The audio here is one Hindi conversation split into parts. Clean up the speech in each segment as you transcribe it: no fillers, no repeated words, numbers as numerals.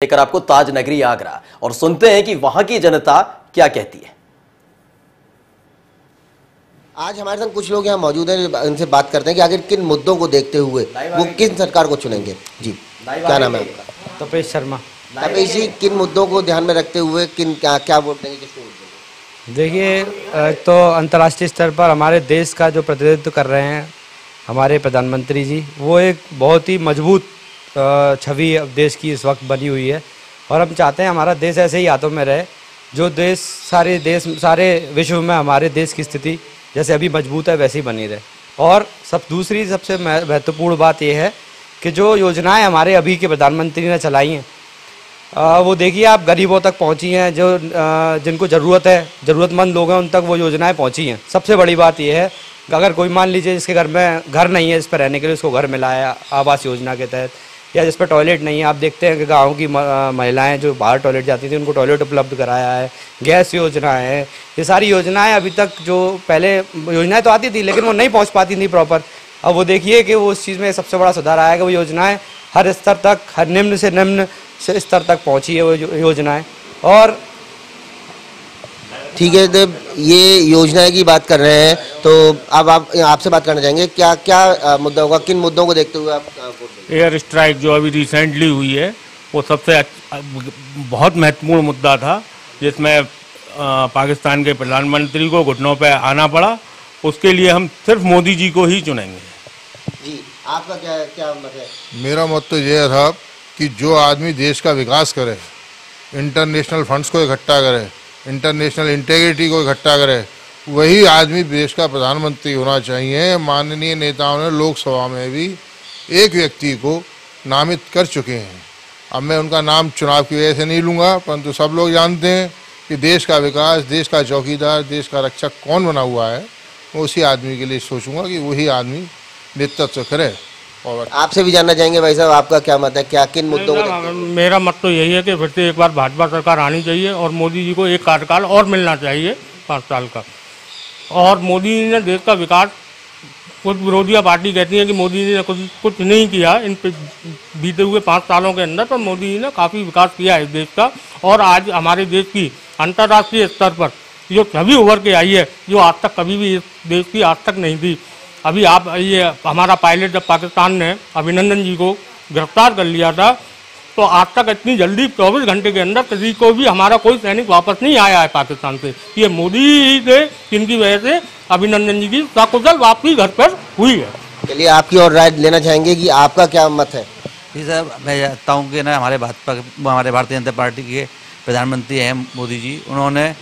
लेकर आपको ताज नगरी आगरा और सुनते हैं कि वहां की जनता क्या कहती है। आज हमारे साथ कुछ लोग यहाँ मौजूद हैं, इनसे बात करते हैं कि आखिर किन मुद्दों को देखते हुए वो किन सरकार को चुनेंगे। जी, क्या नाम है आपका? तपेश शर्मा। तपेश जी, किन मुद्दों को ध्यान में रखते हुए किन क्या वोट देंगे, किसको वोट देंगे? देखिए, तो अंतर्राष्ट्रीय स्तर पर हमारे देश का जो प्रतिनिधित्व कर रहे हैं हमारे प्रधानमंत्री जी, वो एक बहुत ही मजबूत छवि अब देश की इस वक्त बनी हुई है और हम चाहते हैं हमारा देश ऐसे ही हाथों में रहे। जो देश सारे विश्व में हमारे देश की स्थिति जैसे अभी मजबूत है वैसे ही बनी रहे। और दूसरी सबसे महत्वपूर्ण बात यह है कि जो योजनाएं हमारे अभी के प्रधानमंत्री ने चलाई हैं वो देखिए आप गरीबों तक पहुंची हैं, जो जिनको ज़रूरत है, ज़रूरतमंद लोग हैं, उन तक वो योजनाएं पहुंची हैं। सबसे बड़ी बात यह है कि अगर कोई मान लीजिए जिसके घर में घर नहीं है, इस पर रहने के लिए उसको घर मिला है आवास योजना के तहत, या जिस पर टॉयलेट नहीं है, आप देखते हैं कि गाँव की महिलाएं जो बाहर टॉयलेट जाती थी उनको टॉयलेट उपलब्ध कराया है, गैस योजना है। ये सारी योजनाएं अभी तक जो पहले योजनाएं तो आती थी लेकिन वो नहीं पहुंच पाती थी प्रॉपर, अब वो देखिए कि वो उस चीज़ में सबसे बड़ा सुधार आया कि वो योजनाएं हर स्तर तक, हर निम्न से निम्न से स्तर तक पहुंची है वो योजनाएं। और ठीक है, जब ये योजनाएं की बात कर रहे हैं तो अब आपसे बात करना चाहेंगे, क्या क्या मुद्दा होगा, किन मुद्दों को देखते हुए आप वोट देंगे? एयर स्ट्राइक जो अभी रिसेंटली हुई है वो सबसे बहुत महत्वपूर्ण मुद्दा था, जिसमें पाकिस्तान के प्रधानमंत्री को घुटनों पर आना पड़ा। उसके लिए हम सिर्फ मोदी जी को ही चुनेंगे। जी, आपका क्या मत है? मेरा मत तो यह था कि जो आदमी देश का विकास करे, इंटरनेशनल फंड्स को इकट्ठा करे, इंटरनेशनल इंटीग्रिटी को इकट्ठा करे, वही आदमी देश का प्रधानमंत्री होना चाहिए। माननीय नेताओं ने लोकसभा में भी एक व्यक्ति को नामित कर चुके हैं। अब मैं उनका नाम चुनाव की वजह से नहीं लूँगा, परंतु सब लोग जानते हैं कि देश का विकास, देश का चौकीदार, देश का रक्षक कौन बना हुआ है। मैं उसी आदमी के लिए सोचूंगा कि वही आदमी नेतृत्व करे। और आपसे भी जानना चाहेंगे भाई साहब, आपका क्या मत है, क्या किन मुद्दों को? मेरा मत तो यही है कि फिर से एक बार भाजपा सरकार आनी चाहिए और मोदी जी को एक कार्यकाल और मिलना चाहिए 5 साल का। और मोदी जी ने देश का विकास, कुछ विरोधी पार्टी कहती है कि मोदी जी ने कुछ नहीं किया इन बीते हुए 5 सालों के अंदर, पर मोदी जी ने काफ़ी विकास किया है इस देश का। और आज हमारे देश की अंतर्राष्ट्रीय स्तर पर जो छवि उभर के आई है, जो आज तक कभी भी इस देश की आज तक नहीं थी। अभी आप ये हमारा पायलट जब पाकिस्तान ने अभिनंदन जी को गिरफ्तार कर लिया था, तो आज तक इतनी जल्दी 24 घंटे के अंदर किसी को भी हमारा कोई सैनिक वापस नहीं आया है पाकिस्तान से। ये मोदी ही थे जिनकी वजह से अभिनंदन जी की सकुशल वापसी घर पर हुई है। चलिए, आपकी और राय लेना चाहेंगे कि आपका क्या मत है? जी सर, मैं चाहता हूँ कि ना हमारे भारतीय जनता पार्टी के प्रधानमंत्री हैं मोदी जी, उन्होंने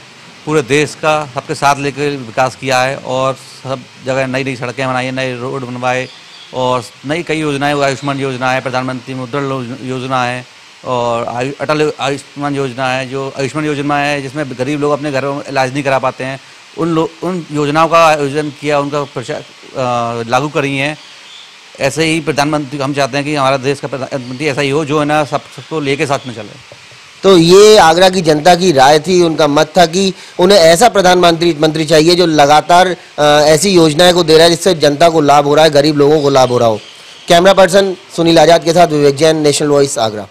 पूरे देश का सबके साथ लेकर विकास किया है और सब जगह नई नई सड़कें बनाई, नए रोड बनवाए और नई कई योजनाएं, आयुष्मान योजना है, प्रधानमंत्री मुद्रा योजना है और अटल आयुष्मान योजना है। जो आयुष्मान योजना है जिसमें गरीब लोग अपने घरों में इलाज नहीं करा पाते हैं, उन योजनाओं का आयोजन किया, उनका प्रचार लागू करी हैं। ऐसे ही प्रधानमंत्री हम चाहते हैं कि हमारा देश का प्रधानमंत्री ऐसा ही हो जो है ना सबको लेके साथ में चले। तो ये आगरा की जनता की राय थी, उनका मत था कि उन्हें ऐसा प्रधानमंत्री चाहिए जो लगातार ऐसी योजनाएं को दे रहा है जिससे जनता को लाभ हो रहा है, गरीब लोगों को लाभ हो रहा हो। कैमरा पर्सन सुनील आजाद के साथ विवेक जैन, नेशनल वॉइस आगरा।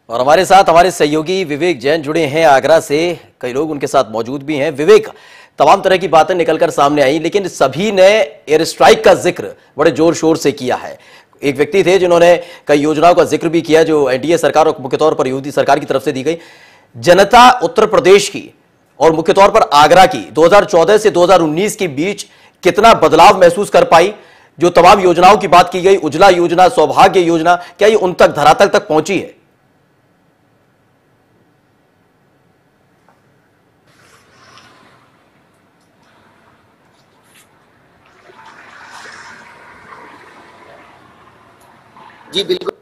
और हमारे साथ हमारे सहयोगी विवेक जैन जुड़े हैं आगरा से, कई लोग उनके साथ मौजूद भी हैं। विवेक, तमाम तरह की बातें निकलकर सामने आई, लेकिन सभी ने एयर स्ट्राइक का जिक्र बड़े जोर शोर से किया है। एक व्यक्ति थे जिन्होंने कई योजनाओं का जिक्र भी किया जो एनडीए सरकार और मुख्य तौर पर योगी सरकार की तरफ से दी गई। जनता उत्तर प्रदेश की और मुख्य तौर पर आगरा की 2014 से 2019 के बीच कितना बदलाव महसूस कर पाई? जो तमाम योजनाओं की बात की गई, उज्ज्वला योजना, सौभाग्य योजना, क्या ये उन तक धरातल तक पहुंची है? जी बिल्कुल,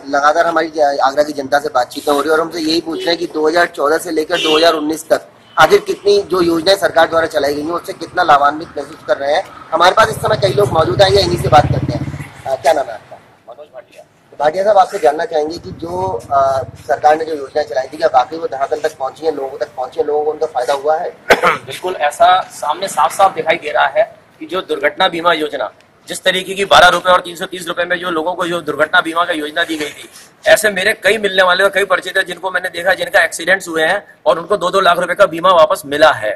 लगातार हमारी आगरा की जनता से बातचीत हो रही है और हमसे यही पूछ रहे हैं कि 2014 से लेकर 2019 तक आखिर कितनी जो योजनाएं सरकार द्वारा चलाई गई हैं उससे कितना लाभान्वित महसूस कर रहे हैं। हमारे पास इस समय कई लोग मौजूद हैं, इन्हीं से बात करते हैं। क्या नाम है आपका? मनोज भाटिया। भाटिया साहब, आपसे जानना चाहेंगे कि जो सरकार ने जो योजनाएं चलाई थी क्या वाकई वो धरातल तक पहुंची है, लोगों तक पहुंची है, लोगों को उनका फायदा हुआ है? बिल्कुल, ऐसा सामने साफ साफ दिखाई दे रहा है कि जो दुर्घटना बीमा योजना, जिस तरीके की 12 रुपए और 330 रुपए में जो लोगों को जो दुर्घटना बीमा का योजना दी गई थी, ऐसे मेरे कई मिलने वाले और कई परिचित हैं जिनको मैंने देखा, जिनका एक्सीडेंट्स हुए हैं और उनको 2-2 लाख रुपए का बीमा वापस मिला है।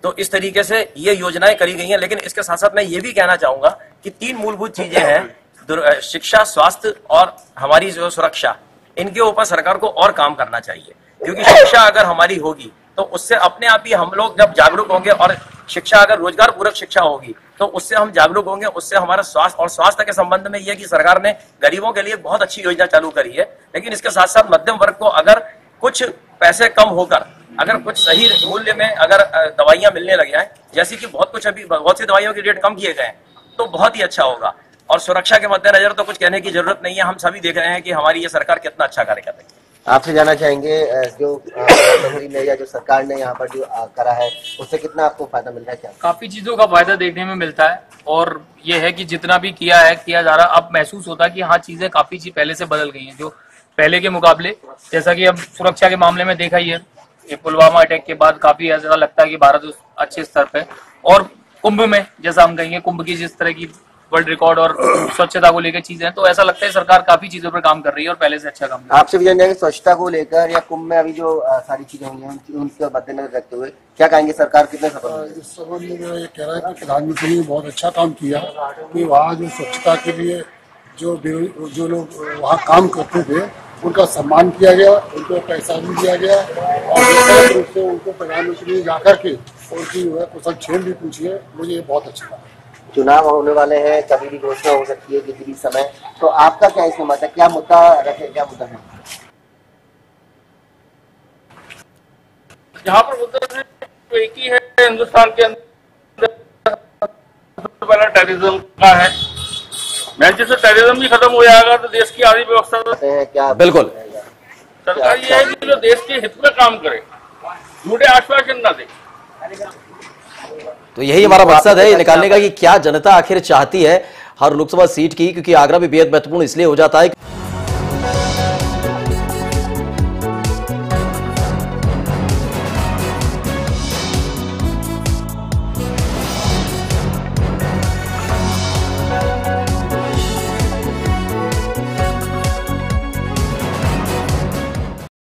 तो इस तरीके से ये योजनाएं करी गई हैं। लेकिन इसके साथ साथ मैं ये भी कहना चाहूंगा कि 3 मूलभूत चीजें हैं, शिक्षा, स्वास्थ्य और हमारी जो सुरक्षा, इनके ऊपर सरकार को और काम करना चाहिए। क्योंकि शिक्षा अगर हमारी होगी तो उससे अपने आप ही हम लोग जब जागरूक होंगे, और शिक्षा अगर रोजगार पूरक शिक्षा होगी तो उससे हम जागरूक होंगे, उससे हमारा स्वास्थ्य, और स्वास्थ्य के संबंध में यह कि सरकार ने गरीबों के लिए बहुत अच्छी योजना चालू करी है। लेकिन इसके साथ साथ मध्यम वर्ग को अगर कुछ पैसे कम होकर अगर कुछ सही मूल्य में अगर दवाइयां मिलने लग जाए, जैसे कि बहुत कुछ अभी बहुत सी दवाइयों के रेट कम किए गए हैं, तो बहुत ही अच्छा होगा। और सुरक्षा के मद्देनजर तो कुछ कहने की जरूरत नहीं है, हम सभी देख रहे हैं कि हमारी ये सरकार कितना अच्छा कार्य कर रही है। आपसे जानना चाहेंगे जो प्रधानमंत्री ने या जो सरकार ने यहाँ पर जो करा है उससे कितना आपको फायदा मिल रहा है? क्या काफी चीजों का फायदा देखने में मिलता है, और ये है कि जितना भी किया जा रहा, अब महसूस होता है कि हाँ, चीजें काफी चीज पहले से बदल गई हैं जो पहले के मुकाबले। जैसा कि अब सुरक्षा के मामले में देखा ही है, ये पुलवामा अटैक के बाद काफी ऐसा लगता है कि भारत अच्छे स्तर पे, और कुंभ में जैसा हम कहेंगे, कुंभ की जिस तरह की वर्ल्ड रिकॉर्ड और स्वच्छता को लेकर चीजें, तो ऐसा लगता है सरकार काफी चीजों पर काम कर रही है और पहले से अच्छा काम कर रही है। आपसे भी जान जाएंगे स्वच्छता को लेकर या कुंभ में अभी जो सारी चीजें हुई हैं उनके मद्देनजर रखते हुए क्या कहेंगे, सरकार कितने सफल हुई? इस संबंध में मैं ये कह रहा है कि प्रधानमंत्री ने बहुत अच्छा काम किया कि वहाँ जो स्वच्छता के लिए जो लोग वहाँ काम करते थे उनका सम्मान किया गया, उनको पैसा भी दिया गया, और व्यक्तिगत रूप से उनको प्रधानमंत्री ने जाकर के उनकी कुशल क्षेम भी पूछी है। मुझे ये बहुत अच्छा लगा। चुनाव होने वाले हैं, कभी भी घोषणा हो सकती है किसी भी समय, तो आपका क्या इसमें मत है? क्या मुद्दा रखे, क्या मुद्दा है? यहाँ पर मुद्दा एक ही है, हिंदुस्तान के अंदर पहला टेररिज्म का है। मैं जैसे टेररिज्म भी खत्म हो जाएगा तो देश की आधी व्यवस्था क्या बिल्कुल सरकार ये है कि जो देश के हित में काम करे, झूठे आश्वासन न दे। तो यही हमारा मकसद है, ये निकालने का कि क्या जनता आखिर चाहती है हर लोकसभा सीट की, क्योंकि आगरा भी बेहद महत्वपूर्ण इसलिए हो जाता है।